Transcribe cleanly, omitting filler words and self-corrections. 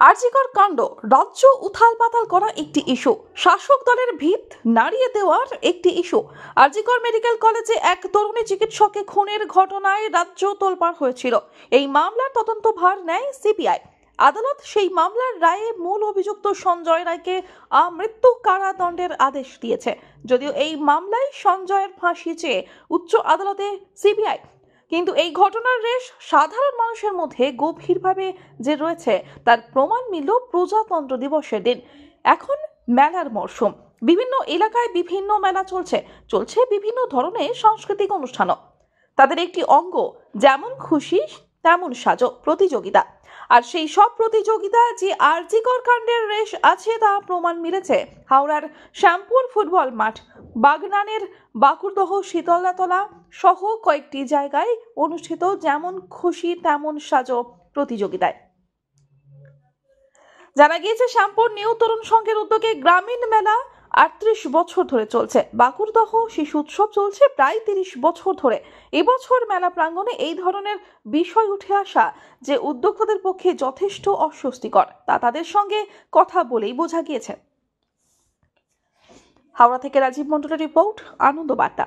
আরজিকর কাণ্ড রাজ্য উথাল পাতাল করা একটি ইস্যু, শাসক দলের ভিত নাড়িয়ে দেওয়ার একটি ইস্যু। আরজিকর মেডিকেল কলেজে এক তরুণী চিকিৎসককে খুনের ঘটনায় রাজ্য তোলপাড় হয়েছিল। এই মামলার তদন্ত ভার নেয় সিবিআই। আদালত সেই মামলার রায়ে মূল অভিযুক্ত সঞ্জয় রায়কে আমৃত্যু কারাদণ্ডের আদেশ দিয়েছে। যদিও এই মামলায় সঞ্জয়ের ফাঁসি চেয়ে উচ্চ আদালতে সিবিআই, কিন্তু এই ঘটনার রেশ সাধারণ মানুষের মধ্যে গভীরভাবে যে রয়েছে তার প্রমাণ মিলল প্রজাতন্ত্র দিবসের দিন। এখন মেলার মরশুম, বিভিন্ন এলাকায় বিভিন্ন মেলা চলছে বিভিন্ন ধরনের সাংস্কৃতিক অনুষ্ঠানও তাদের একটি অঙ্গ। যেমন খুশি তেমন সাজো প্রতিযোগিতা। আর সেই সব প্রতিযোগিতা যে আরজিকর কাণ্ডের রেশ আছে তা প্রমাণ মিলেছে হাওড়ার শ্যামপুর ফুটবল মাঠ, বাগনানের বাঁকুড়দহ শীতলাতলা সহ কয়েকটি জায়গায় অনুষ্ঠিত যেমন খুশি তেমন সাজো প্রতিযোগিতায়। জানা গিয়েছে শ্যামপুর নিউ তরুণ সংঘের উদ্যোগে গ্রামীণ মেলা ৩৮ বছর ধরে চলছে। বাঁকুড়দহ শিশু উৎসব চলছে প্রায় ৩০ বছর ধরে। এবছর মেলা প্রাঙ্গণে এই ধরনের বিষয় উঠে আসা যে উদ্যোক্তাদের পক্ষে যথেষ্ট অস্বস্তিকর তা তাদের সঙ্গে কথা বলেই বোঝা গিয়েছে। হাওড়া থেকে রাজীব মন্ডলের রিপোর্ট, আনন্দ বার্তা।